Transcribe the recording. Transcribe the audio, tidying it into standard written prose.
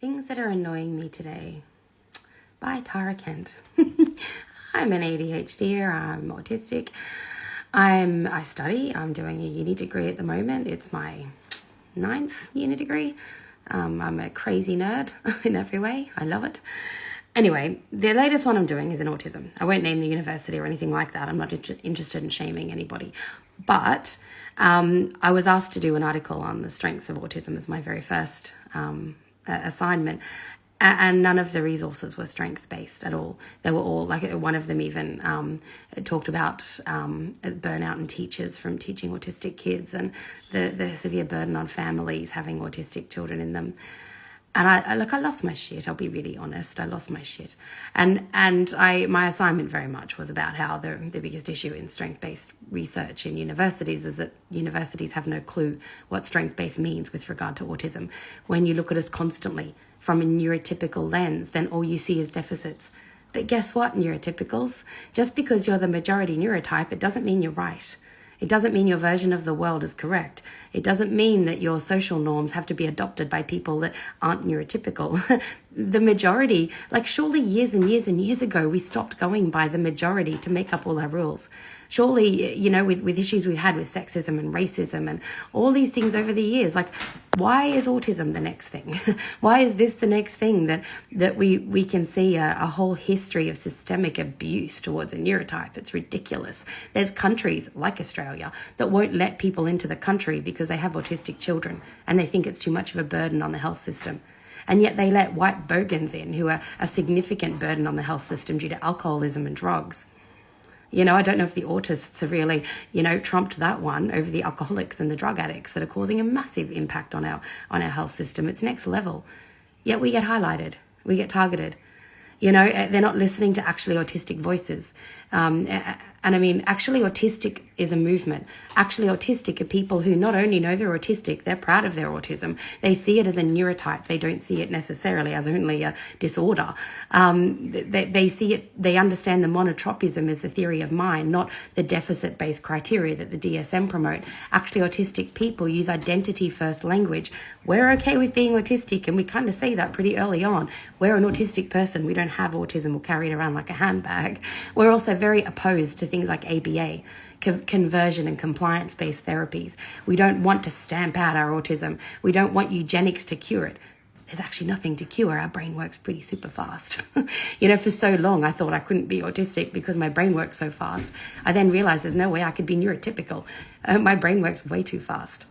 Things that are annoying me today by Tara Kent. I'm an ADHDer, I'm autistic. I study, I'm doing a uni degree at the moment. It's my 9th uni degree. I'm a crazy nerd in every way. I love it. Anyway, the latest one I'm doing is in autism. I won't name the university or anything like that. I'm not interested in shaming anybody. But I was asked to do an article on the strengths of autism as my very first assignment. And none of the resources were strength-based at all. They were all, like one of them even talked about burnout in teachers from teaching autistic kids and the severe burden on families having autistic children in them. And I lost my shit. I'll be really honest. I lost my shit. And my assignment very much was about how the biggest issue in strength-based research in universities is that universities have no clue what strength-based means with regard to autism. When you look at us constantly from a neurotypical lens, then all you see is deficits. But guess what, neurotypicals? Just because you're the majority neurotype, it doesn't mean you're right. It doesn't mean your version of the world is correct. It doesn't mean that your social norms have to be adopted by people that aren't neurotypical. The majority, like surely years and years and years ago, we stopped going by the majority to make up all our rules. Surely, you know, with issues we've had with sexism and racism and all these things over the years, like why is autism the next thing? Why is this the next thing that we can see a whole history of systemic abuse towards a neurotype? It's ridiculous. There's countries like Australia that won't let people into the country because they have autistic children and they think it's too much of a burden on the health system. And yet they let white bogans in who are a significant burden on the health system due to alcoholism and drugs. You know, I don't know if the autists have really, trumped that one over the alcoholics and the drug addicts that are causing a massive impact on our health system. It's next level. Yet we get highlighted. We get targeted. You know, they're not listening to actually autistic voices. And I mean, actually autistic is a movement. Actually autistic are people who not only know they're autistic, they're proud of their autism. They see it as a neurotype. They don't see it necessarily as only a disorder. They see it, they understand the monotropism as the theory of mind, not the deficit-based criteria that the DSM promote. Actually autistic people use identity-first language. We're okay with being autistic, and we kind of say that pretty early on. We're an autistic person. We don't have autism or carry it around like a handbag. We're also very opposed to things like ABA, conversion and compliance-based therapies. We don't want to stamp out our autism. We don't want eugenics to cure it. There's actually nothing to cure. Our brain works pretty super fast. For so long I thought I couldn't be autistic because my brain works so fast. I then realized there's no way I could be neurotypical. My brain works way too fast.